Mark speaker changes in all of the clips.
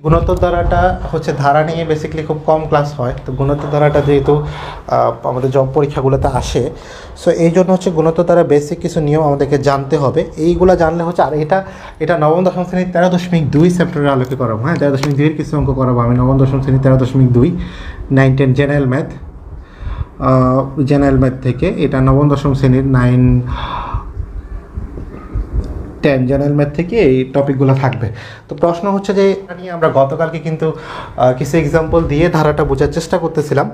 Speaker 1: গুণোত্তর ধারাটা হচ্ছে ধারা নিয়ে বেসিক্যালি খুব কম ক্লাস হয়, তো গুণোত্তর ধারাটা যেহেতু আমাদের জব পরীক্ষাগুলোতে আসে, সো এই জন্য হচ্ছে গুণোত্তর ধারা বেসিক কিছু নিয়ম আমাদেরকে জানতে হবে। এইগুলো জানলে হচ্ছে, আর এটা নবম দশম শ্রেণীর 13.2 চ্যাপ্টারের আলোকে করাবো। হ্যাঁ, 13.2 এর কিছু অঙ্ক করাবো আমি নবম দশম শ্রেণীর 13.2 9, 10 জেনারেল ম্যাথ থেকে। এটা নবম দশম শ্রেণীর 9, 10 জেনারেল ম্যাথ থেকে এই টপিকগুলো থাকবে। তো প্রশ্ন হচ্ছে যে নিয়ে আমরা গতকালকে কিন্তু কিছু এক্সাম্পল দিয়ে ধারাটা বোঝার চেষ্টা করতেছিলাম,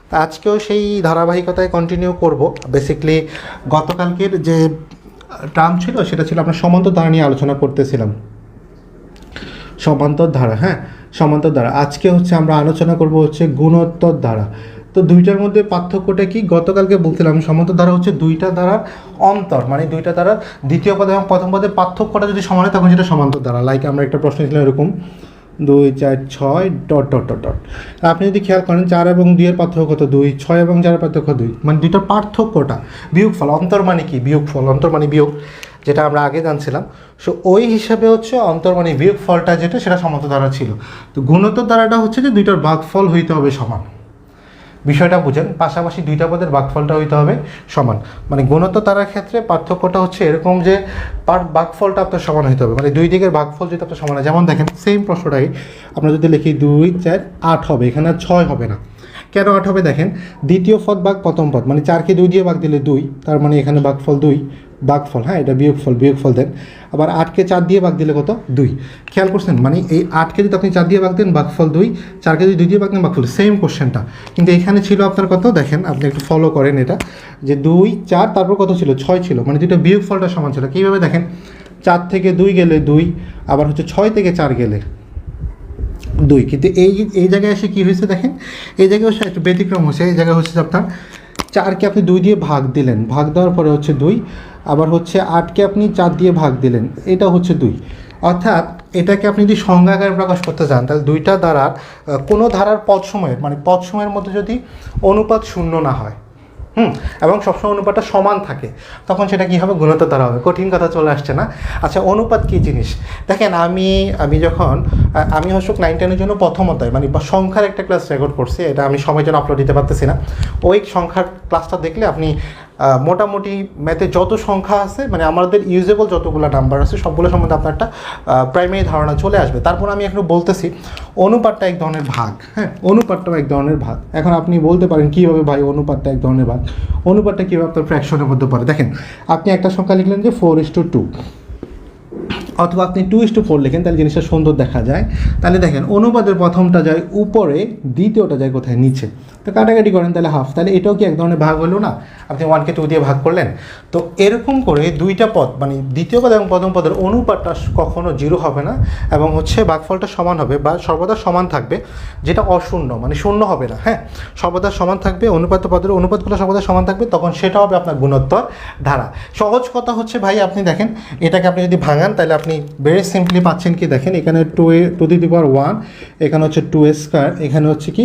Speaker 1: তা আজকেও সেই ধারাবাহিকতায় কন্টিনিউ করব। বেসিক্যালি গতকালকের যে টার্ম ছিল সেটা ছিল আমরা সমান্তর ধারা নিয়ে আলোচনা করতেছিলাম, সমান্তর ধারা। হ্যাঁ, সমান্তর ধারা। আজকে হচ্ছে আমরা আলোচনা করব হচ্ছে গুণোত্তর ধারা। তো দুইটার মধ্যে পার্থক্যটা কি? গতকালকে বলছিলাম সমান্তর ধারা হচ্ছে দুইটা ধারার অন্তর, মানে দুইটা ধারার দ্বিতীয় পদ এবং প্রথম পদের পার্থক্যটা যদি সমান হয় তখন সেটা সমান্তর ধারা। লাইক আমরা একটা প্রশ্ন ছিল এরকম 2, 4, 6 ডট ডট ডট ডট। আপনি যদি খেয়াল করেন 4 এবং 2 এর পার্থক্য কত? 2। 6 এবং 4 এর পার্থক্য 2, মানে দুইটার পার্থক্যটা বিয়োগফল। অন্তর মানে কি? বিয়োগফল। অন্তর মানে বিয়োগ, যেটা আমরা আগে জানছিলাম। সো ওই হিসাবে হচ্ছে অন্তর মানে বিয়োগ ফলটা যেটা, সেটা সমান্তর ধারা ছিল। তো গুণোত্তর ধারাটা হচ্ছে যে দুইটার ভাগফল হইতে হবে সমান। বিষয়টা বুঝেন, পাশাপাশি দুইটা পদের ভাগফলটা হইতে হবে সমান। মানে গুণোত্তর ধারার ক্ষেত্রে পার্থক্যটা হচ্ছে এরকম যে ভাগফলটা আপনার সমান হইতে হবে, মানে দুই দিকের ভাগফল যদি আপনার সমান হয়। যেমন দেখেন সেম প্রশ্নটাই আমরা যদি লিখি 2, 4, 8 হবে, এখানে 6 হবে না। কেন 8 হবে? দেখেন দ্বিতীয় পদ ভাগ প্রথম পদ, মানে 4কে 2 দিয়ে ভাগ দিলে 2, তার মানে এখানে ভাগফল 2, ভাগফল। হ্যাঁ, এটা বিয়োগফল দেন। আবার 8কে 4 দিয়ে ভাগ দিলে কত? 2। খেয়াল করছেন, মানে এই 8কে যদি আপনি 4 দিয়ে ভাগ দেন ভাগফল 2, 4কে যদি 2 দিয়ে ভাগ দেন ভাগফল। সেম কোশ্চেনটা কিন্তু এখানে ছিল আপনার কত? দেখেন আপনি একটু ফলো করেন এটা, যে 2, 4 তারপর কত ছিল? 6 ছিল, মানে দুটো বিয়োগফলটা সমান ছিল। কীভাবে দেখেন, 4 থেকে 2 গেলে 2, আবার হচ্ছে 6 থেকে 4 গেলে 2। কিন্তু এই জায়গায় এসে কী হয়েছে দেখেন, এই জায়গায় এসে একটু ব্যতিক্রম হয়েছে। এই জায়গায় হচ্ছে আপনার 4কে আপনি 2 দিয়ে ভাগ দিলেন, ভাগ দেওয়ার পরে হচ্ছে 2, আবার হচ্ছে 8কে আপনি 4 দিয়ে ভাগ দিলেন, এটা হচ্ছে 2। অর্থাৎ এটাকে আপনি যদি সংজ্ঞা আকারে প্রকাশ করতে চান, তাহলে দুইটা ধারার কোনো ধারার পদ সময়ের, মানে পদ সময়ের মধ্যে যদি অনুপাত শূন্য না হয়, এবং সবসময় অনুপাতটা সমান থাকে, তখন সেটা কী হবে? গুণোত্তর ধারা হবে। কঠিন কথা চলে আসছে না? আচ্ছা, অনুপাত কী জিনিস? দেখেন আমি যখন আমি হচ্ছে 9, 10 এর জন্য প্রথম অধ্যায় মানে সংখ্যার একটা ক্লাস রেকর্ড করছি, এটা আমি সময়ের জন্য আপলোড দিতে পারতেছি না। ওই সংখ্যার ক্লাসটা দেখলে আপনি মোটামুটি ম্যাথে যত সংখ্যা আছে, মানে আমাদের ইউজেবল যতগুলো নাম্বার আছে সবগুলো সম্বন্ধে আপনার একটা প্রাইমারি ধারণা চলে আসবে। তারপর আমি এখন বলতেছি অনুপাতটা এক ধরনের ভাগ। হ্যাঁ, অনুপাতটাও এক ধরনের ভাগ। এখন আপনি বলতে পারেন কীভাবে ভাই অনুপাতটা এক ধরনের ভাগ? অনুপাতটা কীভাবে আপনার ফ্র্যাকশনের মধ্যে পড়ে? দেখেন, আপনি একটা সংখ্যা লিখলেন যে 4:2, অথবা আপনি 2:4 লেখেন, তাহলে জিনিসটা সুন্দর দেখা যায়। তাহলে দেখেন অনুপাতের প্রথমটা যায় উপরে, দ্বিতীয়টা যায় কোথায়? নিচে। তো কাটাকাটি করেন তাহলে হাফ, তাহলে এটাও কি এক ধরনের ভাগ হলো না? আপনি 1কে 2 দিয়ে ভাগ করলেন। তো এরকম করে দুইটা পদ, মানে দ্বিতীয় পদ এবং প্রথম পদের অনুপাতটা কখনো 0 হবে না, এবং হচ্ছে ভাগফলটা সমান হবে বা সর্বদা সমান থাকবে, যেটা অশূন্য, মানে শূন্য হবে না। হ্যাঁ, সর্বদা সমান থাকবে, অনুপাত পদের অনুপাতগুলো সর্বদা সমান থাকবে, তখন সেটা হবে আপনার গুণোত্তর ধারা। সহজ কথা হচ্ছে ভাই, আপনি দেখেন এটাকে আপনি যদি ভাঙান তাহলে আপনি ভেরি সিম্পলি পাচ্ছেন কি? দেখেন এখানে 2^1, এখানে হচ্ছে 2^2, এখানে হচ্ছে কি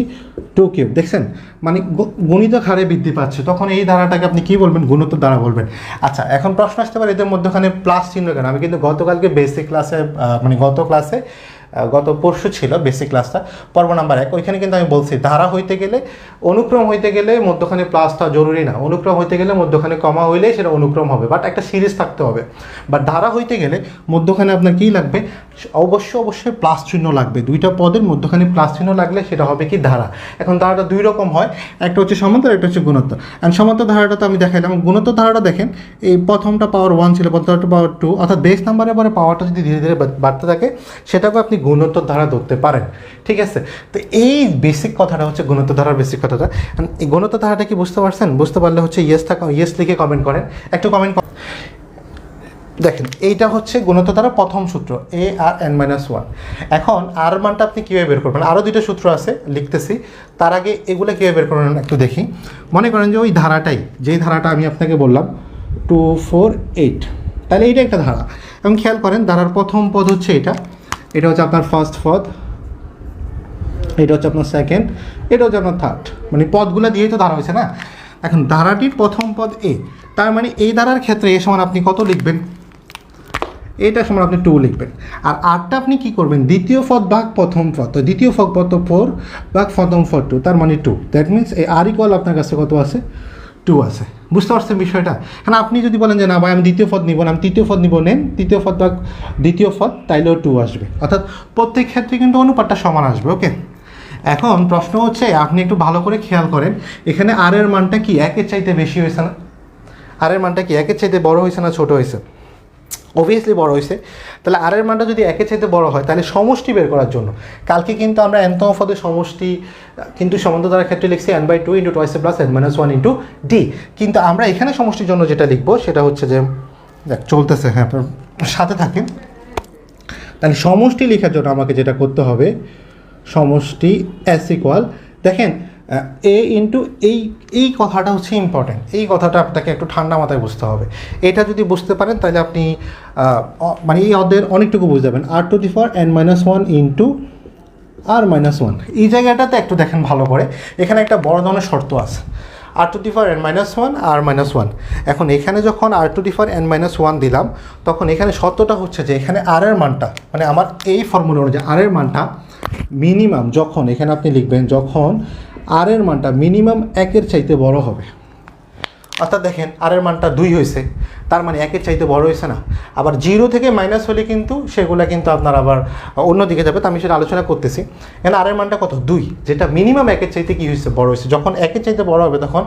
Speaker 1: 2^3। দেখছেন, মানে গণিত হারে বৃদ্ধি পাচ্ছে, তখন এই ধারাটাকে আপনি কি বলবেন? গুণোত্তর ধারা বলবেন। আচ্ছা, এখন প্রশ্ন আসতে পারে এদের মধ্যখানে প্লাস চিহ্ন কেন? আমি কিন্তু গতকালকে বেসিক ক্লাসে, মানে গত পরশু ছিল বেসিক ক্লাসটা, পর্ব নাম্বার 1, ওইখানে কিন্তু আমি বলছি ধারা হইতে গেলে, অনুক্রম হইতে গেলে মধ্যখানে প্লাসটা জরুরি না, অনুক্রম হইতে গেলে মধ্যখানে কমা হইলেই সেটা অনুক্রম হবে, বাট একটা সিরিজ থাকতে হবে। বাট ধারা হইতে গেলে মধ্যখানে আপনার কী লাগবে? অবশ্যই প্লাস চিহ্ন লাগবে। দুইটা পদের মধ্যখানে প্লাস চিহ্ন লাগলে সেটা হবে কি? ধারা। এখন ধারাটা দুই রকম হয়, একটা হচ্ছে সমান্তর, একটা হচ্ছে গুণোত্তর। অ্যান্ড সমান্তর ধারাটা তো আমি দেখাইলাম। গুণোত্তর ধারাটা দেখেন, এই প্রথমটা পাওয়ার 1 ছিল, প্রথমটা পাওয়ার 2, অর্থাৎ বেস নাম্বারের পরে পাওয়ারটা যদি ধীরে ধীরে বাড়তে থাকে, সেটাকে আপনি গুণোত্তর ধারা ধরতে পারেন। ঠিক আছে, তো এই বেসিক কথাটা হচ্ছে গুণোত্তর ধারার বেসিক কথাটা। এই গুণোত্তর ধারাটা কি বুঝতে পারছেন? বুঝতে পারলে হচ্ছে ইয়েস লিখে কমেন্ট করেন, একটু কমেন্ট। দেখেন, এইটা হচ্ছে গুণোত্তর ধারা প্রথম সূত্র, ARn-1। এখন আর মানটা আপনি কীভাবে বের করবেন? আরও দুইটা সূত্র আছে, লিখতেছি। তার আগে এগুলো কীভাবে বের করবেন একটু দেখি। মনে করেন যে ওই ধারাটাই, যেই ধারাটা আমি আপনাকে বললাম 2, 4, 8, তাহলে এইটা একটা ধারা। এবং খেয়াল করেন ধারার প্রথম পদ হচ্ছে এটা হচ্ছে আপনার ফার্স্ট পদ, এটা হচ্ছে আপনার সেকেন্ড, এটা হচ্ছে আপনার থার্ড, মানে পদগুলো দিয়েই তো ধারা হয়েছে না। এখন ধারাটির প্রথম পদ A, তার মানে এই ধারার ক্ষেত্রে A সমান আপনি কত লিখবেন? এটা সমান আপনি 2 লিখবেন। আর 8টা আপনি কি করবেন, দ্বিতীয় পদ ভাগ প্রথম পদ, তো দ্বিতীয় পদ 4 ভাগ প্রথম পদ 2, তার মানে 2। দ্যাট মিনস এই আর ইকুয়াল আপনার কাছে কত আছে, 2 আছে। বুঝতে পারছেন বিষয়টা? কারণ আপনি যদি বলেন যে না ভাই আমি দ্বিতীয় পদ নিব না, আমি তৃতীয় পদ নিব, নেন তৃতীয় পদ ভাগ দ্বিতীয় পদ, তাইলেও 2 আসবে। অর্থাৎ প্রত্যেক ক্ষেত্রে কিন্তু অনুপাতটা সমান আসবে। ওকে, এখন প্রশ্ন হচ্ছে আপনি একটু ভালো করে খেয়াল করেন, এখানে আর এর মানটা কি 1-এর চাইতে বেশি হয়েছে না? আর এর মানটা কি 1-এর চাইতে বড় হয়েছে না ছোট হয়েছে? অবভিয়াসলি বড় হয়েছে। তাহলে আর এর মানটা যদি 1-এর চাইতে বড় হয়, তাহলে সমষ্টি বের করার জন্য কালকে কিন্তু আমরা nতম পদের সমষ্টি কিন্তু সমান্তর ধারার ক্ষেত্রে লিখছি n/2 × twice plus n-1 × d, কিন্তু আমরা এখানে সমষ্টির জন্য যেটা লিখবো সেটা হচ্ছে যে দেখ চলতেছে, হ্যাঁ আপনার সাথে থাকেন। তাহলে সমষ্টি লেখার জন্য আমাকে যেটা করতে হবে, সমষ্টি s ইকুয়াল, দেখেন a ইন্টু এই কথাটা হচ্ছে ইম্পর্টেন্ট, এই কথাটা আপনাকে একটু ঠান্ডা মাথায় বুঝতে হবে। এটা যদি বুঝতে পারেন তাহলে আপনি মানে এই অধ্যায়ের অনেকটুকু বুঝতে যাবেন। r⁻n-1 ইন্টু r-1, এই জায়গাটাতে একটু দেখেন ভালো করে, এখানে একটা বড় ধরনের শর্ত আছে, r⁻n-1 r-1। এখন এখানে যখন r⁻n-1 দিলাম, তখন এখানে শর্তটা হচ্ছে যে এখানে r এর মানটা, মানে আমার এই ফর্মুলা অনুযায়ী r এর মানটা মিনিমাম, যখন এখানে আপনি লিখবেন যখন আর এর মানটা মিনিমাম 1-এর চাইতে বড় হবে। অর্থাৎ দেখেন আর এর মানটা 2 হয়েছে, তার মানে 1-এর চাইতে বড় হয়েছে না? আবার 0 থেকে মাইনাস হলে কিন্তু সেগুলো কিন্তু আপনার আবার অন্যদিকে যাবে, তো আমি সেটা আলোচনা করতেছি। এখানে আর এর মানটা কত, 2, যেটা মিনিমাম 1-এর চাইতে কী হয়েছে, বড় হয়েছে। যখন 1-এর চাইতে বড় হবে তখন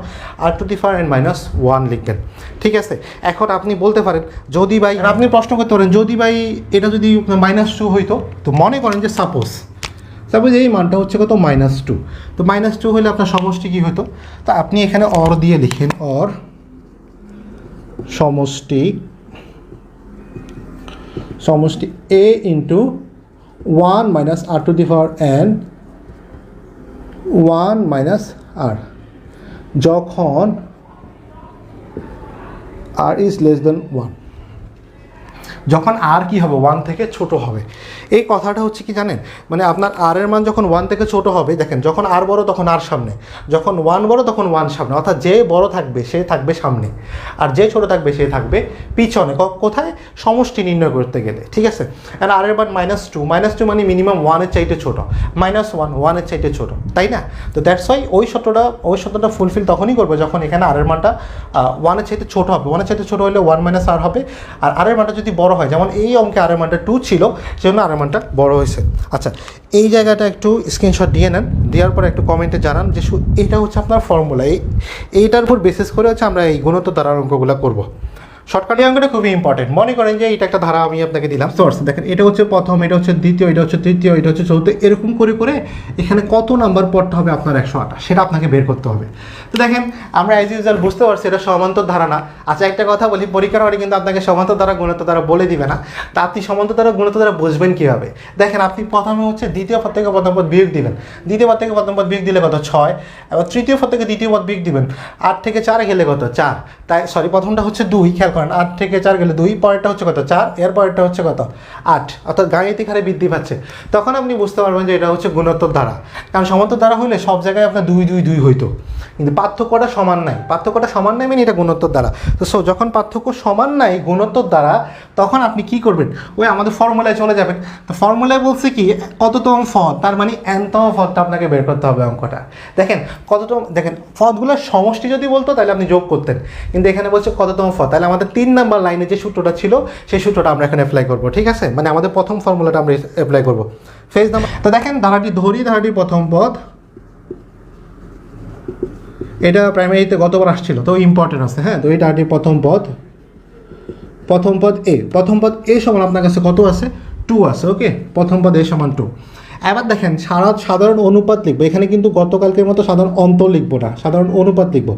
Speaker 1: r⁻n-1 লিখবেন। ঠিক আছে, এখন আপনি বলতে পারেন যদি ভাই, আপনি প্রশ্ন করতে পারেন যদি ভাই এটা যদি -2 হইতো, তো মনে করেন যে সাপোজ এই মানটা হচ্ছে কত, -2, তো -2 হলে আপনার সমষ্টি কী হতো, তো আপনি এখানে অর দিয়ে লিখেন, অর সমষ্টি a ইন্টু 1 - r⁻n 1 - r, যখন r ইজ লেস দেন 1, যখন আর কি হবে 1 থেকে ছোট হবে। এই কথাটা হচ্ছে কি জানেন, মানে আপনার আর এর মান যখন 1 থেকে ছোট হবে, দেখেন যখন আর বড় তখন আর সামনে, যখন 1 বড় তখন 1 সামনে, অর্থাৎ যে বড় থাকবে সে থাকবে সামনে, আর যে ছোট থাকবে সে থাকবে পিছনে। কোথায়, সমষ্টি নির্ণয় করতে গেলে। ঠিক আছে, আর আর এর মান -2 মানে মিনিমাম 1-এর চাইতে ছোট, -1 1-এর চাইতে ছোট, তাই না? তো দ্যাটস ওয়াই ওই সূত্রটা ফুলফিল তখনই করবে যখন এখানে আর এর মানটা 1-এর চাইতে ছোট হবে। 1-এর চাইতে ছোট হলে 1 - r হবে, আর আর এর মানটা যদি বড় হয়, যেমন এই অঙ্কে আর এর মানটা 2 ছিল, সেজন্য আর এর মানটা বড় হয়েছে। আচ্ছা, এই জায়গাটা একটু স্ক্রিনশট দিয়ে নেন, দেওয়ার পরে একটু কমেন্টে জানান যে এইটা হচ্ছে আপনার ফর্মুলা, এইটার উপর বেসিস করে হচ্ছে আমরা এই গুণোত্তর ধারার অঙ্কগুলো করব। শর্টকাটে অঙ্কটা খুবই ইম্পর্টেন্ট। মনে করেন যে এটা একটা ধারা আমি আপনাকে দিলাম, সোর্স দেখেন এটা হচ্ছে প্রথম, এটা হচ্ছে দ্বিতীয়, এটা হচ্ছে তৃতীয়, এটা হচ্ছে চতুর্থ, এরকম করে করে এখানে কত নাম্বার পড়তে হবে আপনার 128, সেটা আপনাকে বের করতে হবে। তো দেখেন আমরা অ্যাজ ইউজুয়াল বুঝতে পারছি এটা সমান্তর ধারা না। আচ্ছা, একটা কথা বলি, পরীক্ষার হলে কিন্তু আপনাকে সমান্তর ধারা গুণোত্তর ধারা বলে দিবে না। তা আপনি সমান্তর ধারা গুণোত্তর ধারা বুঝবেন কীভাবে? দেখেন আপনি প্রথমে হচ্ছে দ্বিতীয় পদ থেকে প্রথম পদ বিয়োগ দিবেন, দ্বিতীয় পদ থেকে প্রথম পদ বিয়োগ দিলে কত, 6, এবার তৃতীয় পদ থেকে দ্বিতীয় পদ বিয়োগ দিবেন, 8 থেকে 4 গেলে কত, 4, তাই সরি প্রথমটা হচ্ছে 2, খেয়াল করেন 8 থেকে 4 গেলে 2, পরেরটা হচ্ছে কত, 4, এর পরেরটা হচ্ছে কত, 8, অর্থাৎ গাণিতিক হারে বৃদ্ধি পাচ্ছে। তখন আপনি বুঝতে পারবেন যে এটা হচ্ছে গুণোত্তর ধারা। কারণ সমান্তর ধারা হলে সব জায়গায় আপনার 2 2 2 হইতো, কিন্তু পার্থক্যটা সমান নাই, মানে এটা গুণোত্তর ধারা। তো যখন পার্থক্য সমান নাই গুণোত্তর দ্বারা, তখন আপনি কি করবেন, ওই আমাদের ফর্মুলায় চলে যাবেন। তো ফর্মুলায় বলছে কি, কততম পদ, তার মানে nতম পদটা আপনাকে বের করতে হবে অঙ্কটা। দেখেন কততম, দেখেন পদগুলোর সমষ্টি যদি বলতো তাহলে আপনি যোগ করতেন, কিন্তু এখানে বলছে কততম পদ, তাহলে আমাদের 3 নাম্বার লাইনে যে সূত্রটা ছিল সেই সূত্রটা আমরা এখানে অ্যাপ্লাই করবো। ঠিক আছে, মানে আমাদের প্রথম ফর্মুলাটা আমরা অ্যাপ্লাই করবো, ফেজ নাম্বার। তো দেখেন ধারাটি ধরি, ধারাটির প্রথম পদ, এটা প্রাইমারিতে গতবার আসছিল, তো ইম্পর্টেন্ট আছে। হ্যাঁ, তো এই ধারাটির প্রথম পদ এ সমান আপনার কাছে কত আছে, 2 আছে। ওকে, প্রথম পদ এ সমান 2। এবার দেখেন সাধারণ অনুপাত লিখবো, এখানে কিন্তু গতকালকের মতো সাধারণ অন্তর লিখবো না, সাধারণ অনুপাত লিখবো।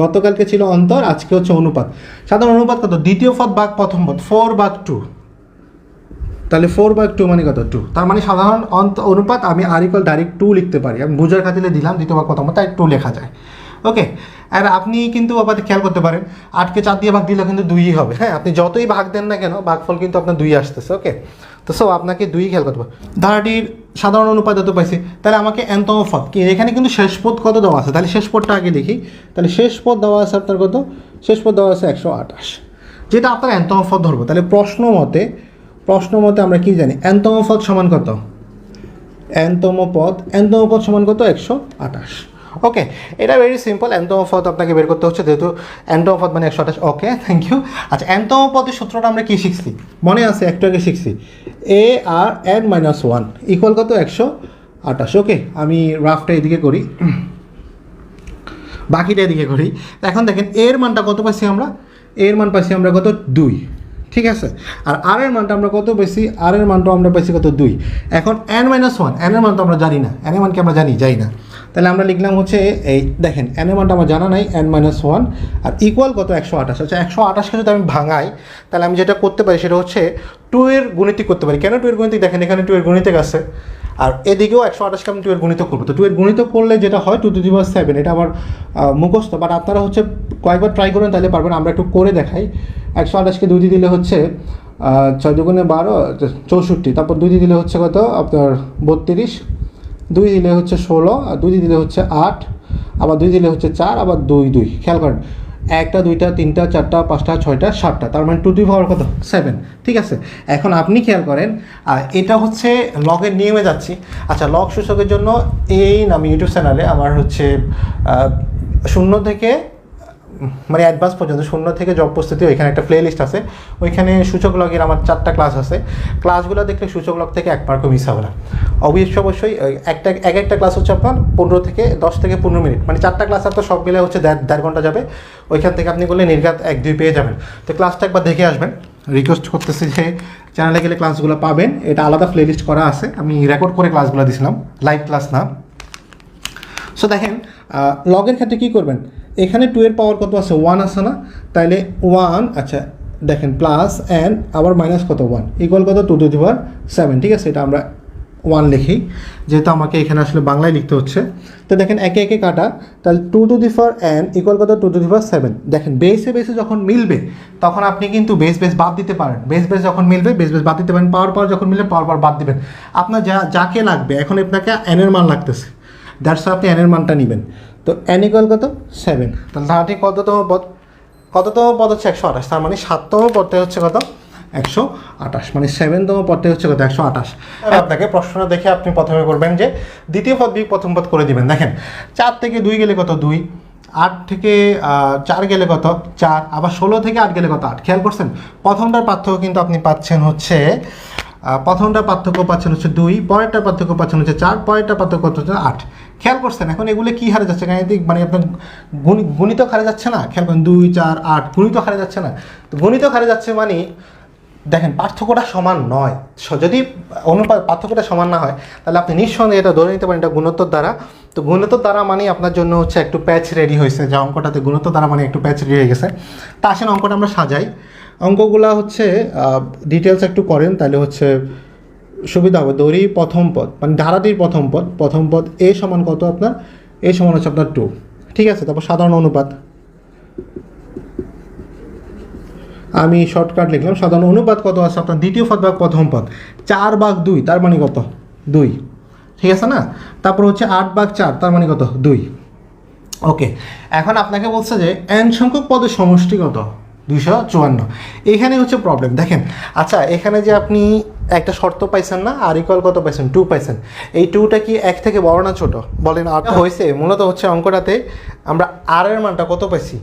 Speaker 1: গতকালকে ছিল অন্তর, আজকে হচ্ছে অনুপাত। সাধারণ অনুপাত কত, দ্বিতীয় পদ ভাগ প্রথম পদ, 4/2, তাহলে 4/2 মানে কত, 2, তার মানে সাধারণ অনুপাত আমি ডাইরেক্ট 2 লিখতে পারি। আমি বুঝার খাতিরে দিলাম দ্বিতীয় ভাগ প্রথম পদ, তাই 2 লেখা যায়। ওকে, আর আপনি কিন্তু আবার খেয়াল করতে পারেন 8কে 4 দিয়ে ভাগ দিলে কিন্তু 2ই হবে। হ্যাঁ, আপনি যতই ভাগ দেন না কেন ভাগফল কিন্তু আপনার 2 আসতেছে। ওকে, তো আপনাকে 2 খেয়াল করতে হবে। ধারাটির সাধারণ অনুপাত যত পাইছি, তাহলে আমাকে nতম পদ কি, এখানে কিন্তু শেষ পদ কত দেওয়া আছে, তাহলে শেষ পদটা আগে লিখি। তাহলে শেষ পদ দেওয়া আছে আপনার কত, শেষ পদ দেওয়া আছে 128। যেটা আপনার nতম পদ ধরবো। তাহলে প্রশ্ন মতে আমরা কি জানি, nতম পদ সমান কত, nতম পদ সমান কত, 128। ওকে, এটা ভেরি সিম্পল। nতম পদ আপনাকে বের করতে হচ্ছে, যেহেতু nতম পদ মানে 128। ওকে, থ্যাংক ইউ। আচ্ছা, nতম পদের সূত্রটা আমরা কি শিখছি মনে আছে, একটু আগে শিখছি, ARn-1 ইকুয়াল কত, 128। ওকে, আমি রাফটা এদিকে করি, বাকিটা এদিকে করি। এখন দেখেন এর মানটা কত পাইছি আমরা, এর মান পাইছি আমরা কত, 2, ঠিক আছে। আর আর এর মানটা আমরা কত পাইছি, আর এর মানটা আমরা পাইছি কত, 2। এখন n-1, n এর মান তো আমরা জানি না, n এর মান কি আমরা যাই না, তাহলে আমরা লিখলাম হচ্ছে এই দেখেন n এর মানটা আমার জানা নাই, n-1 আর ইকুয়াল কত, 128। আচ্ছা, 128কে যদি আমি ভাঙাই, তাহলে আমি যেটা করতে পারি সেটা হচ্ছে 2 এর গুণিতক করতে পারি। কেন 2 এর গুণিতক, দেখেন এখানে 2 এর গুণিতক আছে, আর এদিকেও 128কে আমি 2 এর গুণিতক করবো। তো 2 এর গুণিতক করলে যেটা হয় 2^7, এটা আমার মুখস্থ, বাট আপনারা হচ্ছে কয়েকবার ট্রাই করেন তাহলে পারবেন। আমরা একটু করে দেখাই। 128কে 2 দিয়ে দিলে হচ্ছে 6 দুগুণে 12, 64, তারপর 2 দিয়ে দিলে হচ্ছে কত আপনার 32, 2 দিলে হচ্ছে 16, আর 2 দিয়ে দিলে হচ্ছে 8, আবার 2 দিলে হচ্ছে 4, আবার 2, খেয়াল করেন, 1টা 2টা 3টা 4টা 5টা 6টা 7টা, তার মানে 2^7, 7, ঠিক আছে। এখন আপনি খেয়াল করেন, এটা হচ্ছে লগের নিয়মে যাচ্ছি। আচ্ছা, লগ সূচকের জন্য এই আমি ইউটিউব চ্যানেলে আমার হচ্ছে 0 থেকে মানে অ্যাডভান্স পর্যন্ত, 0 থেকে জব প্রস্তুতি, ওইখানে একটা প্লে লিস্ট আছে, ওইখানে সূচক লগের আমার 4টা ক্লাস আছে। ক্লাসগুলো দেখলে সূচক লগ থেকে এক মার্কও মিস হবে না। অবশ্যই একটা ক্লাস হচ্ছে আপনার 10 থেকে 15 মিনিট, মানে 4টা ক্লাস আপনার সব মিলে হচ্ছে 1.5 ঘন্টা যাবে। ওইখান থেকে আপনি বললে নির্ঘাত 1-2 পেয়ে যাবেন। তো ক্লাসটা একবার দেখে আসবেন, রিকোয়েস্ট করতেছি যে চ্যানেলে গেলে ক্লাসগুলো পাবেন, এটা আলাদা প্লে লিস্ট করা আছে, আমি রেকর্ড করে ক্লাসগুলো দিয়েছিলাম, লাইভ ক্লাস না। সো দেখেন, লগের ক্ষেত্রে কী করবেন, এখানে 2 এর পাওয়ার কত আছে, 1 আছে না, তাইলে 1, আচ্ছা দেখেন প্লাস অ্যান্ড আবার মাইনাস কত, 1 ইকুয়াল কত, 2^7, ঠিক আছে। এটা আমরা 1 লিখি, যেহেতু আমাকে এখানে আসলে বাংলায় লিখতে হচ্ছে। তো দেখেন একে একে কাটা, তাহলে 2^n ইকুয়াল কত, 2^7। দেখেন বেসে যখন মিলবে তখন আপনি কিন্তু বেস বাদ দিতে পারেন, বেস যখন মিলবে বেস বাদ দিতে পারেন, পাওয়ার যখন মিলবে পাওয়ার বাদ দিবেন। আপনার যাকে লাগবে, এখন আপনাকে n এর মান লাগতেছে, দ্যাটস আপনি n এর মানটা নেবেন। তো n ইকুয়াল কত, 7। তাহলে ধারাটি কততম পদ হচ্ছে 128, তার মানে 7তম পদটা হচ্ছে কত, 128, মানে 7তম পদটা হচ্ছে কত, 128। আপনাকে প্রশ্নটা দেখে আপনি প্রথমে করবেন যে দ্বিতীয় পদ বিয়োগ প্রথম পদ করে দিবেন। দেখেন 4 থেকে 2 গেলে কত, 2, 8 থেকে 4 গেলে কত, 4, আবার 16 থেকে 8 গেলে কত, 8। খেয়াল করছেন, প্রথমটার পার্থক্য কিন্তু আপনি পাচ্ছেন হচ্ছে, প্রথমটার পার্থক্য পাচ্ছেন হচ্ছে 2, পরেরটার পার্থক্য পাচ্ছেন হচ্ছে 4, পরেরটার পার্থক্য হচ্ছে 8। খেয়াল করছেন, এখন এগুলো কী হারে যাচ্ছে, গাণিতিক মানে আপনার গুণিতক হারে যাচ্ছে না। খেয়াল করেন 2, 4, 8 গুণিতক হারে যাচ্ছে না। তো গুণিতক হারে যাচ্ছে মানে দেখেন পার্থক্যটা সমান নয়। যদি পার্থক্যটা সমান না হয় তাহলে আপনি নিঃসন্দেহে এটা ধরে নিতে পারেন এটা গুণোত্তর দ্বারা। তো গুণোত্তর দ্বারা মানে আপনার জন্য হচ্ছে একটু প্যাচ রেডি হয়েছে, যে অঙ্কটাতে গুণোত্তর দ্বারা মানে একটু প্যাচ রেডি হয়ে গেছে। তা আসেন অঙ্কটা আমরা সাজাই, অঙ্কগুলো হচ্ছে ডিটেলস একটু করেন তাহলে হচ্ছে সুবিধা হবে। ধরি প্রথম পদ মানে ধারাটির প্রথম পদ এ সমান কত, আপনার এ সমান হচ্ছে আপনার 2, ঠিক আছে। তারপর সাধারণ অনুপাত, আমি শর্টকাট লিখলাম, সাধারণ অনুপাত কত আছে আপনার, দ্বিতীয় পদ ভাগ প্রথম পদ, 4/2, তার মানে কত, 2, ঠিক আছে না। তারপর হচ্ছে 8/4, তার মানে কত, 2। ওকে, এখন আপনাকে বলছে যে n সংখ্যক পদের সমষ্টি কত, 254। এখানে হচ্ছে প্রবলেম। দেখেন, আচ্ছা এখানে যে আপনি একটা শর্ত পাইছেন না, আর ইকুয়াল কত পাইছেন, 2 পাইছেন। এই 2টা কি 1 থেকে বড় না ছোট বলেন। আর হয়েছে মূলত হচ্ছে অঙ্কটাতে আমরা r এর মানটা কত পাইছি,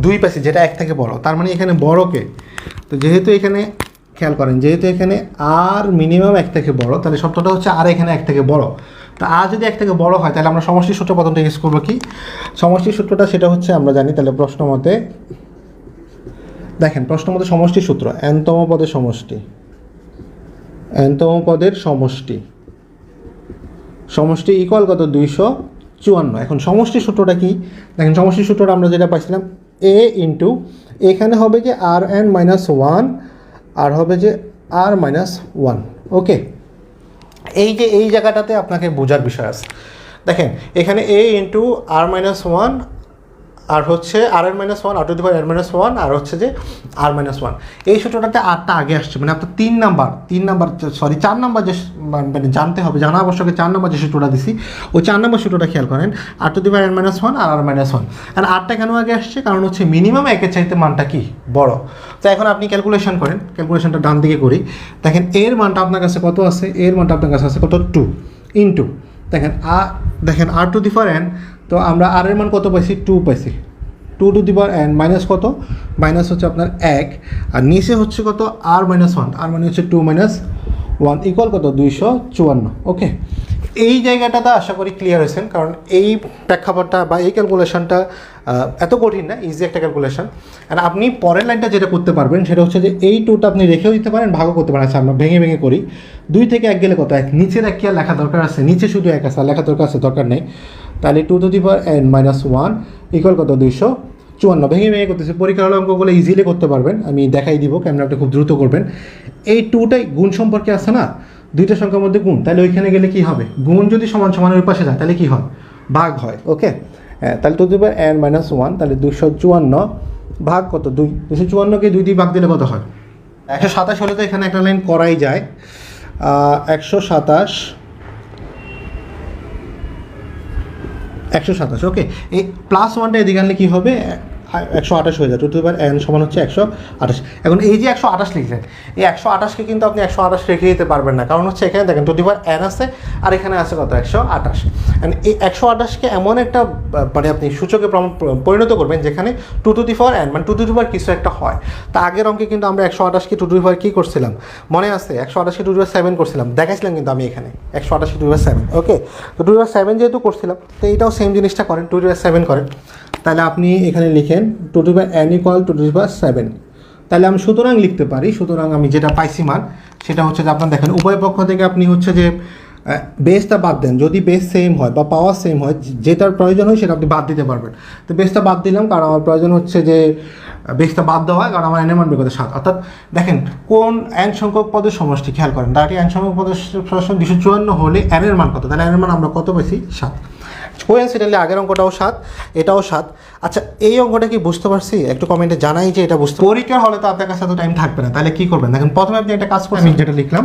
Speaker 1: 2 পাইছি, যেটা 1 থেকে বড়, তার মানে এখানে বড়কে। তো যেহেতু এখানে খেয়াল করেন, যেহেতু এখানে r মিনিমাম 1 থেকে বড়, তাহলে শর্তটা হচ্ছে r এখানে 1 থেকে বড়। তো r যদি 1 থেকে বড় হয় তাহলে আমরা সমষ্টির সূত্র প্রথমটা ইউজ করবো। কি সমষ্টির সূত্রটা, সেটা হচ্ছে আমরা জানি। তাহলে প্রশ্ন মতে দেখেন, প্রশ্ন মতে সমষ্টির সূত্র, nতম পদের সমষ্টি, সমষ্টি ইকুয়াল কত, 254। এখন সমষ্টির সূত্রটা কি দেখেন, সমষ্টির সূত্রটা আমরা যেটা পাইছিলাম, a ইন্টু এখানে হবে যে rn-1 আর হবে যে r-1। ওকে, এই জায়গাটাতে আপনাকে বোঝার বিষয় আছে। দেখেন এখানে a ইন্টু r-1 আর হচ্ছে আর এর minus one, r to the power এর মাইনাস ওয়ান, আর হচ্ছে যে আর মাইনাস ওয়ান। এই সূত্রটাতে আরটা আগে আসছে, মানে আপনার 4 নাম্বার যে মানে জানতে হবে, জানা অবশ্যই 4 নাম্বার যে সূত্রটা দিছি ওই 4 নাম্বার সূত্রটা খেয়াল করেন, আর টু দি পাওয়ার এর মাইনাস ওয়ান আর আর মাইনাস ওয়ান। আর আরটা কেন আগে আসছে, কারণ হচ্ছে মিনিমাম একের চাইতে মানটা কি বড়। তো এখন আপনি ক্যালকুলেশন করেন, ক্যালকুলেশনটা ডান দিকে করি। দেখেন এর মানটা আপনার কাছে কত আছে, এর মানটা আপনার কাছে আছে কত 2 ইন্টু দেখেন আর টু দি পাওয়ার এন, তো আমরা আর এর মান কত পাইছি 2 পাইছি, 2 two the power N minus কত, মাইনাস হচ্ছে আপনার 1, আর নিচে হচ্ছে কত আর মাইনাস ওয়ান, আর মানে হচ্ছে 2 মাইনাস 1 ইকুয়াল কত 254। ওকে, এই জায়গাটাতে আশা করি ক্লিয়ার হয়েছেন, কারণ এই প্রেক্ষাপটটা বা এই ক্যালকুলেশনটা এত কঠিন না, ইজি একটা ক্যালকুলেশন। আর আপনি পরের লাইনটা যেটা করতে পারবেন সেটা হচ্ছে যে এই 2টা আপনি রেখেও দিতে পারেন, ভাগও করতে পারেন। আচ্ছা আমরা ভেঙে করি, 2 থেকে 1 গেলে কত, 1 নিচের 1 কি আর লেখা দরকার আছে, নিচে শুধু 1 আছে, লেখা দরকার নেই। তাহলে 2 two the power n minus 1 equal কত 254। ভেঙে করতেছি, পরীক্ষার অঙ্কগুলো ইজিলি করতে পারবেন, আমি দেখাই দিব কেমন, আপনি খুব দ্রুত করবেন। এই 2টাই গুণ সম্পর্কে আছে না, দুইটা সংখ্যার মধ্যে গুণ, তাহলে ওইখানে গেলে কি হবে, গুণ যদি সমান সমানের পাশে যায় তাহলে কি হয়, ভাগ হয়। ওকে, তাহলে two the power n minus 1, তাহলে 254 ভাগ কত 2, 254কে 2 দিয়ে ভাগ দিলে কত হয় 127 হলে তো এখানে একটা লাইন করাই যায়। 127। ওকে, এই প্লাস 1টা এদিকে আনলে কী হবে, 128 হয়ে যায়। Two two the power n সমান হচ্ছে 128। এখন এই যে 128 লিখছেন, এই 128কে কিন্তু আপনি 128 রেখে দিতে পারবেন না, কারণ হচ্ছে এখানে দেখেন two two the power n আছে আর এখানে আছে কত 128। অ্যান্ড এই 128কে এমন একটা মানে আপনি সূচকে পরিণত করবেন যেখানে two two the power n মানে টু টু দি পাওয়ার কিছু একটা হয়। তা আগের অঙ্কে কিন্তু আমরা 128কে টু টু দি পাওয়ার কী করছিলাম মনে আছে, 128কে টু টু দি পাওয়ার 7 করছিলাম, দেখাইছিলাম কিন্তু আমি এখানে 128কে টু টু দি পাওয়ার 7। ওকে, তো টু টু দি পাওয়ার 7 যেহেতু করছিলাম, তো এইটাও সেম জিনিসটা করেন, টু টু দি পাওয়ার 7 করেন। তাহলে আপনি এখানে লিখেন two two the power n equal to two the power 7। তাহলে আমি সুতরাং লিখতে পারি, সুতরাং আমি যেটা পাইছি মান সেটা হচ্ছে যে আপনার দেখেন উভয় পক্ষ থেকে আপনি হচ্ছে যে বেসটা বাদ দেন, যদি বেস সেম হয় বা পাওয়ার সেম হয়, যেটার প্রয়োজন হয় সেটা আপনি বাদ দিতে পারবেন। তো বেসটা বাদ দিলাম, কারণ আমার প্রয়োজন হচ্ছে যে বেসটা বাদ দেওয়া হয়, কারণ আমার n এর মান বের করতে 7। অর্থাৎ দেখেন কোন n সংখ্যক পদের সমষ্টি খেয়াল করেন, দাঁড়িয়ে n সংখ্যক পদের সমষ্টি 254 হলে n এর মান কত, তাহলে n এর মান আমরা কত পেয়েছি 7। কোইন্সিডেন্টলি আগের অঙ্কটাও 7, এটাও 7। আচ্ছা এই অঙ্কটা কি বুঝতে পারছি, একটু কমেন্টে জানাই যে এটা বুঝতে। পরীক্ষার হলে তো আপনার কাছে এত টাইম থাকবে না, তাহলে কী করবেন দেখেন, প্রথমে আপনি একটা কাজ করবেন, আমি যেটা লিখলাম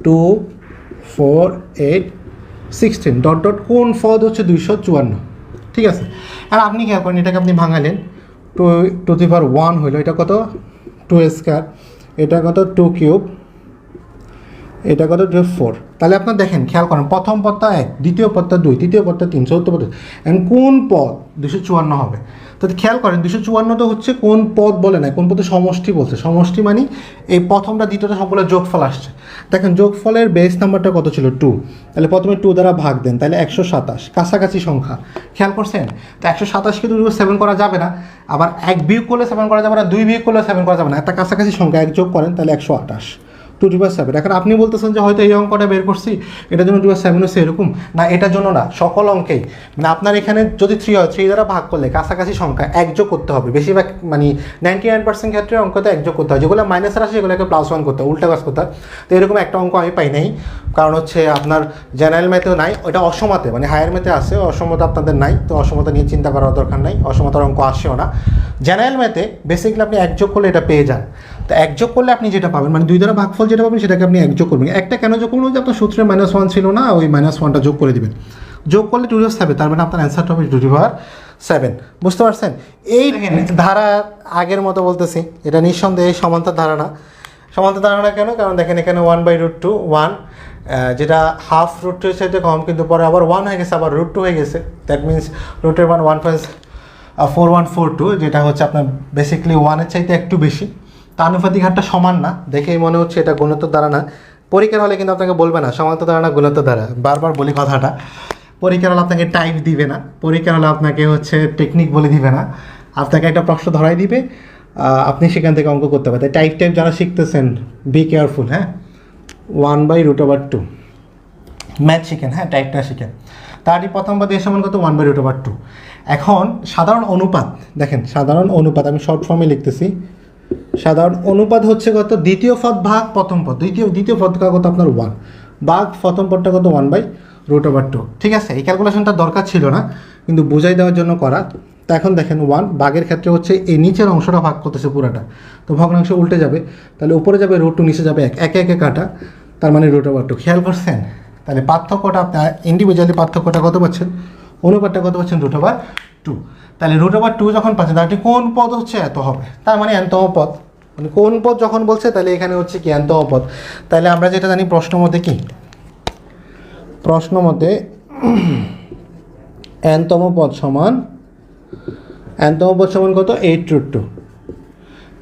Speaker 1: 2 4 8 16 ডট ডট কোন পদ হচ্ছে 254, ঠিক আছে। আর আপনি খেয়াল করেন এটাকে আপনি ভাঙালেন, টু টু দি পাওয়ার 1 হইলো, এটা কত 2 স্কয়ার, এটা কত 2 কিউব, এটা কত 4। তাহলে আপনার দেখেন খেয়াল করেন প্রথম পদটা 1, দ্বিতীয় পদটা 2, তৃতীয় পদটা 3, চতুর্থ পদ, এখন কোন পদ 254 হবে। তো খেয়াল করেন 254 তো হচ্ছে কোন পদ বলে না, কোন পদের সমষ্টি বলছে, সমষ্টি মানে এই প্রথমটা দ্বিতীয়টা সবগুলো যোগফল আসছে। দেখেন যোগফলের বেস নাম্বারটা কত ছিল 2, তাহলে প্রথমে 2 দ্বারা ভাগ দেন, তাহলে 127, কাছাকাছি সংখ্যা খেয়াল করছেন। তো 127কে 2 7 করা যাবে না, আবার 1 বিয়োগ করলে 7 করা যাবে না, 2 বিয়োগ করলে 7 করা যাবে না, একটা কাছাকাছি সংখ্যা 1 যোগ করেন তাহলে 128 টু দি পাওয়ার 7। এখন আপনি বলতেছেন যে হয়তো এই অঙ্কটা বের করছি এটার জন্য 2 পাওয়ার 7 হচ্ছে, এরকম না, এটার জন্য না, সকল অঙ্কেই মানে আপনার এখানে যদি 3 হয় 3 দ্বারা ভাগ করলে কাছাকাছি সংখ্যা 1 যোগ করতে হবে, বেশিরভাগ মানে 99% ক্ষেত্রে অঙ্কতে 1 যোগ করতে হয়, যেগুলো মাইনাস রাশি সেগুলোকে +1 করতে হয়, উল্টা কাজ করতে হয়। তো এরকম একটা অঙ্ক আমি পাই নাই, কারণ হচ্ছে আপনার জেনারেল ম্যাথেও নাই, ওটা অসমতে মানে হায়ার ম্যাথে আছে, অসমতা আপনাদের নাই, তো অসমতা নিয়ে চিন্তা করার দরকার নাই, অসমতার অঙ্ক আসেও না। জেনারেল ম্যাথে বেসিক্যালি আপনি 1 যোগ করলে এটা পেয়ে যান। তো 1 যোগ করলে আপনি যেটা পাবেন মানে 2 দ্বারা ভাগফল যেটা পাবেন সেটাকে আপনি 1 যোগ করবেন। একটা কেন যোগ করবেন, যে আপনার সূত্রে -1 ছিল না, ওই -1টা যোগ করে দিবেন, যোগ করলে 2 + 7, তার মানে আপনার অ্যান্সারটা হবে 2 ^ 7। বুঝতে পারছেন? এই ধারা আগের মতো বলতেছি, এটা নিঃসন্দেহে সমান্তর ধারা না। সমান্তর ধারা না কেন, কারণ দেখেন এখানে 1/√2 1, যেটা হাফ √2 এর সাথে কম, কিন্তু পরে আবার 1 হয়ে গেছে, আবার √2 হয়ে গেছে, দ্যাট মিনস রুটের মান 1.4142, যেটা হচ্ছে আপনার বেসিক্যালি 1-এর চাইতে একটু বেশি। তা আনুপাতিক হারটা সমান না, দেখেই মনে হচ্ছে এটা গুণোত্তর দ্বারা না। পরীক্ষার হলে কিন্তু আপনাকে বলবে না সমান্তর দ্বারা না গুণোত্তর দ্বারা, বারবার বলি কথাটা। পরীক্ষার হলে আপনাকে টাইপ দিবে না, পরীক্ষার হলে আপনাকে হচ্ছে টেকনিক বলে দিবে না, আপনাকে একটা প্রশ্ন ধরাই দিবে, আপনি সেখান থেকে অঙ্ক করতে পারেন। তাই টাইপ যারা শিখতেছেন বি কেয়ারফুল, হ্যাঁ। 1/√2 ম্যাথ শিখেন, হ্যাঁ, টাইপটা শিখেন। তারই প্রথম পদ এর সমান কত 1/√2। এখন সাধারণ অনুপাত দেখেন, সাধারণ অনুপাত আমি শর্ট ফর্মে লিখতেছি। সাধারণ অনুপাত হচ্ছে কত, দ্বিতীয় পদ ভাগ প্রথম পদ, দ্বিতীয় পদটা কত আপনার 1 ভাগ প্রথম পদটা কত 1/√2। √2। ঠিক আছে, এই ক্যালকুলেশনটা দরকার ছিল না, কিন্তু বুঝাই দেওয়ার জন্য করা। তো এখন দেখেন 1 ভাগের ক্ষেত্রে হচ্ছে এই নিচের অংশটা ভাগ করতেছে পুরাটা, তো ভগ্নাংশ উল্টে যাবে, তাহলে উপরে যাবে √2, নিচে যাবে 1, একে একে কাটা, তার মানে √2। খেয়াল করছেন? তাহলে পার্থক্যটা আপনার ইন্ডিভিজুয়ালি পার্থক্যটা কত পাচ্ছেন, অনুপাতটা কত পাচ্ছেন, √2। তাহলে √2 যখন পাচ্ছেন তাহলে কোন পদ হচ্ছে এত হবে, তার মানে nতম পদ। মানে কোন পদ যখন বলছে তাহলে এখানে হচ্ছে কি nতম পদ। তাহলে আমরা যেটা জানি প্রশ্ন মতে কি, প্রশ্ন মতে nতম পদ সমান কত, 8√2।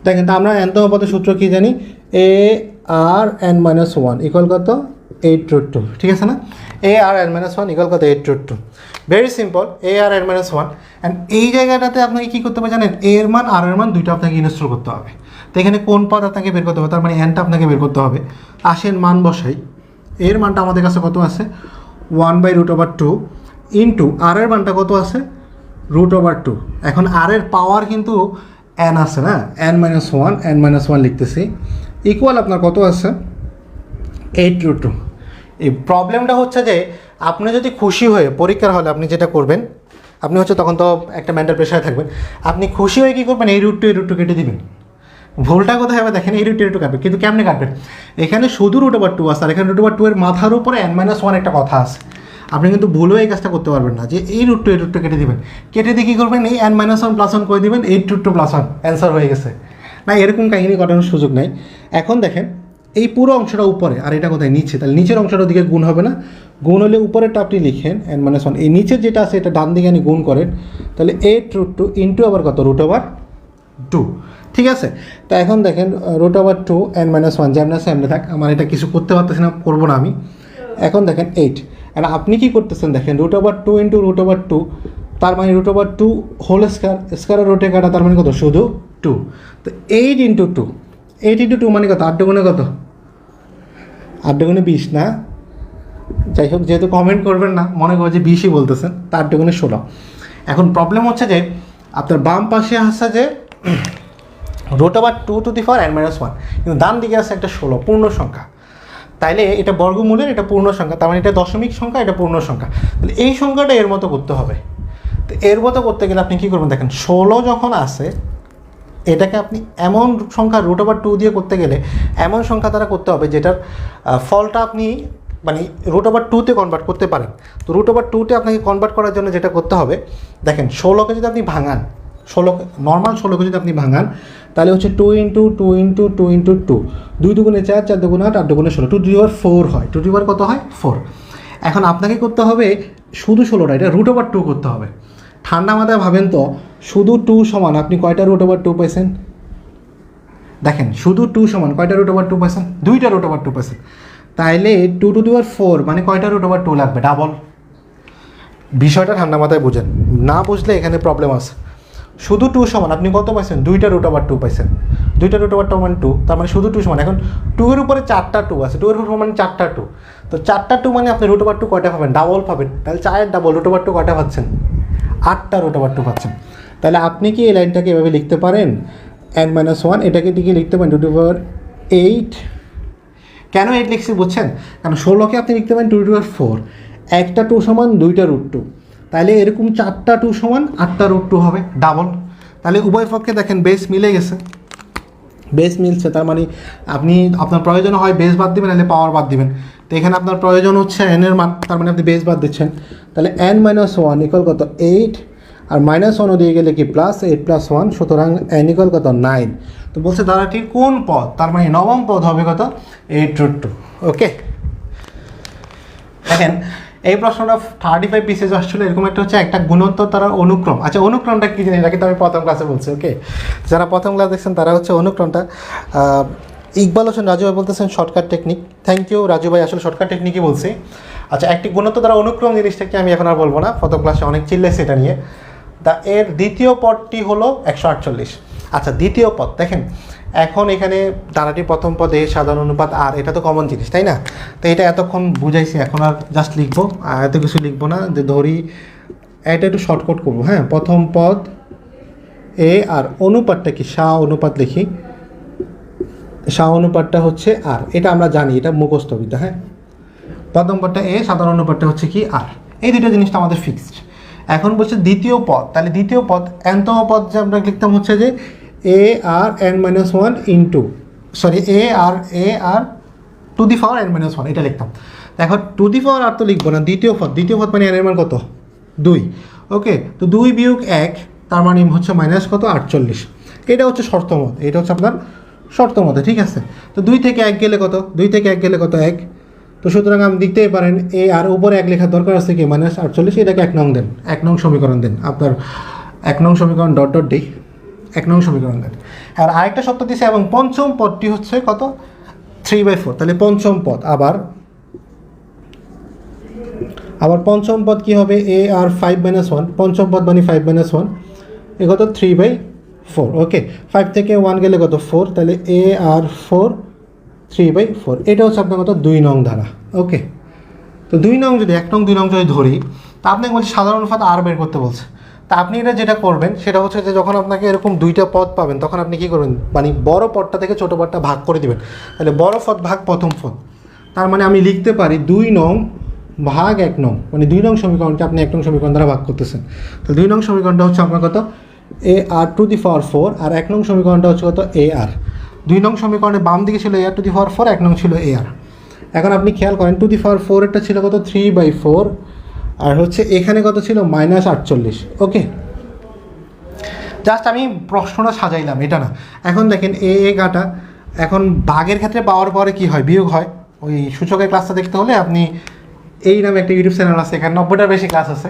Speaker 1: দেখেন তো আমরা nতম পদের সূত্র কি জানি, ARn-1 ইকুয়াল কত, 8√2। ঠিক আছে না, ARn-1 ইকুয়াল কত, 8√2। Very simple, ARn-1। অ্যান্ড এই জায়গাটাতে আপনাকে কী করতে হবে জানেন, এর মান আর এর মান দুইটা আপনাকে ইনস্টল করতে হবে। তো এখানে কোন পদ আপনাকে বের করতে হবে, তার মানে nটা আপনাকে বের করতে হবে। আসেন মান বসাই, এর মানটা আমাদের কাছে কত আছে, 1/√2 ইন্টু আর এর মানটা কত আছে, √2। এখন আর এর পাওয়ার কিন্তু n আছে না, n-1 লিখতেছি, ইকুয়াল আপনার কত আছে, 8√2। এই প্রবলেমটা হচ্ছে যে আপনি যদি খুশি হয়ে পরীক্ষার হলে আপনি যেটা করবেন, আপনি হচ্ছে তখন তো একটা মেন্টাল প্রেশারে থাকবেন, আপনি খুশি হয়ে কী করবেন, এই √2 কেটে দিবেন। ভুলটা কোথায় হবে দেখেন, এই √2 কাটবে, কিন্তু কেমনে কাটবেন, এখানে শুধু √2 আছে, আর এখানে √2 এর মাথার উপরে n-1 একটা কথা আছে। আপনি কিন্তু ভুলেও এই কাজটা করতে পারবেন না যে এই √2 কেটে দিবেন, কেটে দিয়ে কী করবেন, এই n-1 + 1 করে দিবেন, 8√2 + 1 অ্যান্সার হয়ে গেছে। না, এরকম কাহিনী করানোর সুযোগ নাই। এখন দেখেন এই পুরো অংশটা উপরে আর এটা কোথায়, নিচে, তাহলে নিচের অংশটার দিকে গুণ হবে না, গুণ হলে উপরেরটা আপনি লিখেন n-1, এই নিচের যেটা আছে এটা ডান দিকে আপনি গুণ করেন, তাহলে 8√2 ইন্টু আবার কত, √2। ঠিক আছে, তা এখন দেখেন √2 n-1 যেমন আছে এমনি থাক, আমার এটা কিছু করতে পারতেছি না, করবো না আমি। এখন দেখেন 8, আর আপনি কি করতেছেন দেখেন, √2 ইন্টু √2, তার মানে √2 হোল স্কয়ার রুটে কাটা, তার মানে কত, শুধু 2। তো 8 ইন্টু 2, 8 ইন্টু 2 মানে কত, 8 দুগুণে কত, 8 দুগুণে 20 না, যাই হোক, যেহেতু কমেন্ট করবেন না, মনে করো যে 20ই বলতেছেন, তা 8 দুগুণে 16। এখন প্রবলেম হচ্ছে যে আপনার বাম পাশে আসছে যে √2n-1, কিন্তু ডান দিকে আছে একটা 16 পূর্ণ সংখ্যা, তাইলে এটা বর্গমূলের, এটা পূর্ণ সংখ্যা, তার মানে এটা দশমিক সংখ্যা, এটা পূর্ণ সংখ্যা, তাহলে এই সংখ্যাটা এর মতো করতে হবে। তো এর মতো করতে গেলে আপনি কী করবেন দেখেন, 16 যখন আসে এটাকে আপনি এমন সংখ্যা √2 দিয়ে করতে গেলে এমন সংখ্যা দ্বারা করতে হবে যেটার ফলটা আপনি মানে √2-তে কনভার্ট করতে পারেন। তো √2-তে আপনাকে কনভার্ট করার জন্য যেটা করতে হবে দেখেন, 16কে যদি আপনি ভাঙান, 16কে যদি আপনি ভাঙান, তাহলে হচ্ছে 2 ইন্টু 2 ইন্টু 2 ইন্টু 2, 2 দুগুণে 4, 4 দুগুণে 8, 8 দুগুণে 16, 2^4 হয়, 2^4 কত হয়, 4। এখন আপনাকে করতে হবে শুধু 16টা, এটা √2 করতে হবে। ঠান্ডা মাথায় ভাবেন তো, শুধু 2 সমান আপনি কয়টা √2 পাইছেন, দেখেন শুধু 2 সমান কয়টা √2 পাইছেন, 2টা √2 পাইছেন, তাইলে 2^4 মানে কয়টা √2 লাগবে, ডাবল। বিষয়টা ঠান্ডা মাথায় বুঝেন, না বুঝলে এখানে প্রবলেম আছে। শুধু 2 সমান আপনি কত পাইছেন, 2টা √2 পাইছেন, 2টা √2 মানে 2, তার মানে শুধু 2 সমান। এখন 2 এর উপরে 4টা 2 আছে, 2 এর উপর মানে 4টা 2, তো 4টা 2 মানে আপনি √2 কয়টা পাবেন, ডাবল পাবেন। তাহলে 4 ডাবল √2 কয়টা পাচ্ছেন, 8টা √2 পাচ্ছেন। তাহলে আপনি কি এই লাইনটাকে এভাবে লিখতে পারেন, n-1 এটাকে দিকে লিখতে পারেন 2^8। কেন 8 লিখছি বুঝছেন, কারণ 16কে আপনি লিখতে পারেন 2^4, একটা 2 সমান 2টা √2, তাহলে এরকম 4টা 2 সমান 8টা √2 হবে, ডাবল। তাহলে উভয় পক্ষে দেখেন বেস মিলে গেছে, বেস মিলছে, তার মানে আপনি আপনার প্রয়োজন হয় বেস বাদ দিবেন, নাহলে পাওয়ার বাদ দিবেন। তো এখানে আপনার প্রয়োজন হচ্ছে n এর মান, তার মানে আপনি বেস বাদ দিচ্ছেন, তাহলে n-1 ইকুয়াল কত, 8, আর -1 দিয়ে গেলে কি প্লাস, 8 + 1, সুতরাং n ইকুয়াল কত, 9। তো বলছে ধারাটির কোন পদ, তার মানে নবম পদ হবে কত, 8√2। ওকে, দেখেন এই প্রশ্নটা 35 পিসেজ আসছিল, এরকম একটা হচ্ছে একটা গুণোত্তর দ্বারা অনুক্রম। আচ্ছা, অনুক্রমটা কী জিনিস, এটা কিন্তু আমি প্রথম ক্লাসে বলছি। ওকে, যারা প্রথম ক্লাস দেখছেন তারা হচ্ছে অনুক্রমটা, ইকবাল হোসেন রাজু ভাই বলতেছেন shortcut technique. Thank you Raju ভাই, আসলে শর্টকাট টেকনিকই বলছি। আচ্ছা, একটি গুণোত্তর দ্বারা অনুক্রম জিনিসটাকে আমি এখন আর বলবো না, প্রথম ক্লাসে অনেক চিল্লেছে এটা নিয়ে। এর দ্বিতীয় পদটি হলো 148। আচ্ছা, দ্বিতীয় পদ দেখেন, এখন এখানে ধারাটির প্রথম পদে সাধারণ অনুপাত আর, এটা তো কমন জিনিস তাই না। তো এটা এতক্ষণ বুঝাইছি, এখন আর জাস্ট লিখবো, আর এত কিছু লিখবো না, যে ধরি এটা একটু শর্টকাট করবো। হ্যাঁ, প্রথম পদ এ, আর অনুপাতটা কি, অনুপাত লিখি, অনুপাতটা হচ্ছে আর, এটা আমরা জানি, এটা মুখস্থ বিদ্যা। হ্যাঁ, পদ নম্বরটা এ, সাধারণ অনুপাতটা হচ্ছে কি আর। এই দুটো জিনিসটা আমাদের ফিক্সড। এখন বলছে দ্বিতীয় পদ, তাহলে দ্বিতীয় পদ nতম পদ যে আমরা লিখতাম হচ্ছে যে a r n minus one into a r to the power n minus one, এটা লিখতাম। এখন টু দি পাওয়ার আর তো লিখবো না, দ্বিতীয় পদ মানে n এর মান কত 2। ওকে, তো 2 বিয়োগ 1 তার মানে হচ্ছে মাইনাস কত 48। এটা হচ্ছে শর্ত মত, এটা হচ্ছে আপনার শর্ত মতে, ঠিক আছে। তো 2 থেকে 1 গেলে কত, 2 থেকে 1 গেলে কত 1। তো সুতরাং আপনি দেখতেই পারেন এ আর উপরে 1 লেখার দরকার আছে কি মাইনাস 48, এটাকে 1 নং দেন, 1 নং সমীকরণ দেন, আপনার 1 নং সমীকরণ ডট ডট ডি 1 নং সমীকরণ দেন। আর আরেকটা শর্ত দিছে, এবং পঞ্চম পদটি হচ্ছে কত 3/4, তাহলে পঞ্চম পদ আবার পঞ্চম পদ কী হবে এ আর 5-1, পঞ্চম পদ মানে 5-1 এ কত 3/4। ওকে, 5 থেকে 1 গেলে কত 4, তাহলে এ আর 4 3/4। এটা হচ্ছে আপনার কত 2 নং ধারা। ওকে, তো 2 নং যদি 1 নং 2 নং যদি ধরি, তা আপনাকে বলছে সাধারণ অনুপাত আর বের করতে বলছে। তা আপনি এটা যেটা করবেন সেটা হচ্ছে যে যখন আপনাকে এরকম দুইটা পদ পাবেন তখন আপনি কী করবেন, মানে বড় পদটা থেকে ছোটো পদটা ভাগ করে দিবেন। তাহলে বড় পদ ভাগ প্রথম পদ, তার মানে আমি লিখতে পারি 2 নং ভাগ 1 নং, মানে 2 নং সমীকরণকে আপনি 1 নং সমীকরণ দ্বারা ভাগ করতেছেন। তো 2 নং সমীকরণটা হচ্ছে আপনার কত এ আর টু দি পাওয়ার 4, আর 1 নং সমীকরণটা হচ্ছে কত এ আর। 2 নং সমীকরণের বাম দিকে ছিল এ আর টু দি পাওয়ার 4, 1 নং ছিল এ আর। এখন আপনি খেয়াল করেন টু দি পাওয়ার 4 এরটা ছিল কত 3/4, আর হচ্ছে এখানে কত ছিল মাইনাস 48। ওকে, জাস্ট আমি প্রশ্নটা সাজাইলাম, এটা না। এখন দেখেন এ কাটা, এখন ভাগের ক্ষেত্রে পাওয়ার পরে কী হয়, বিয়োগ হয়। ওই সূচকের ক্লাসটা দেখতে হলে আপনি এই নামে একটা ইউটিউব চ্যানেল আছে, এখানে 90টার বেশি ক্লাস আছে,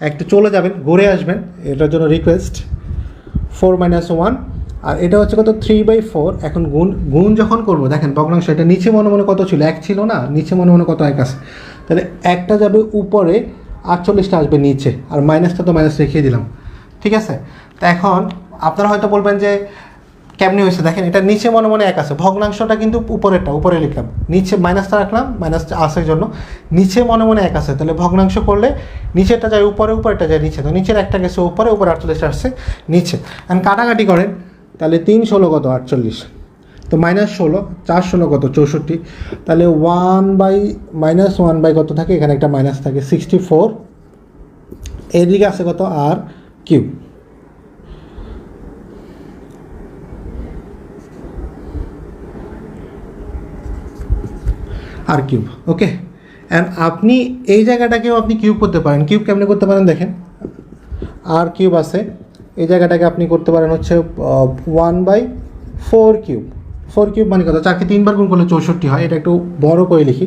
Speaker 1: একটু চলে যাবেন, ঘুরে আসবেন, এটার জন্য রিকোয়েস্ট। 4-1, আর এটা হচ্ছে কত 3/4। এখন গুণ যখন করবো দেখেন ভগ্নাংশ, এটা নিচে মনে মনে কত ছিল 1 ছিল না, নিচে মনে মনে কত 1 আছে, তাহলে 1টা যাবে উপরে, 48টা আসবে নিচে, আর মাইনাসটা তো মাইনাস রেখে দিলাম, ঠিক আছে। তো এখন আপনারা হয়তো বলবেন যে কেমনি হয়েছে, দেখেন এটা নিচে মনে মনে 1 আছে, ভগ্নাংশটা কিন্তু উপরে লিখলাম, নিচে মাইনাসটা রাখলাম, মাইনাসটা আসার জন্য নিচে মনে মনে 1 আছে, তাহলে ভগ্নাংশ করলে নিচেরটা যায় উপরে, উপরেটা যায় নিচে, তো নিচের একটা গেছে উপরে, উপরে 48টা আসছে নিচে। এখন কাটাকাটি করেন, তাহলে 3-16 কত 48, তো -16, 4-16 কত 64, তাহলে 1/-1 কত থাকে, এখানে একটা মাইনাস থাকে 64, এদিকে আছে কত r cube. R cube. Okay, and আপনি এই জায়গাটাকেও আপনি কিউব করতে পারেন। কিউব কেমনে করতে পারেন দেখেন, আর কিউব আছে, এই জায়গাটাকে আপনি করতে পারেন হচ্ছে 1/4 কিউব। 4 কিউব মানে কত, 4কে 3 বার গুণ করলে 64 হয়। এটা একটু বড় করে লিখি,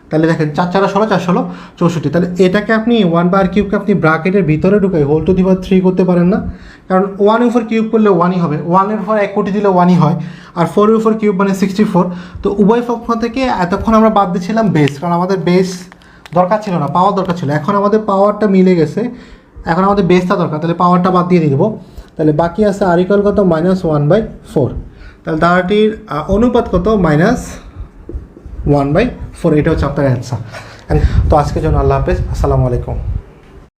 Speaker 1: তাহলে দেখেন 4×4 = 16, 64। তাহলে এটাকে আপনি 1/r কিউবকে আপনি ব্র্যাকেটের ভিতরে ঢুকাই হোল টু দি পাওয়ার 3 করতে পারেন না, কারণ 1 এর উপর কিউব করলে 1ই হবে, 1 এর উপর 1 কোটি দিলে 1ই হয়, আর 4 এর উপর কিউব মানে 64। তো উভয় পক্ষ থেকে এতক্ষণ আমরা বাদ দিয়েছিলাম বেস, কারণ আমাদের বেস দরকার ছিল না, পাওয়ার দরকার ছিল। এখন আমাদের পাওয়ারটা মিলে গেছে, এখন আমাদের বেসটা দরকার, তাহলে পাওয়ারটা বাদ দিয়ে দেবো। তাহলে বাকি আছে আর ইকুয়াল কত -1/4, তাহলে ধারাটির অনুপাত কত -1/4। এটা হচ্ছে আপনার অ্যান্সার। তো আজকের জন্য আল্লাহ হাফেজ, আসসালামু আলাইকুম।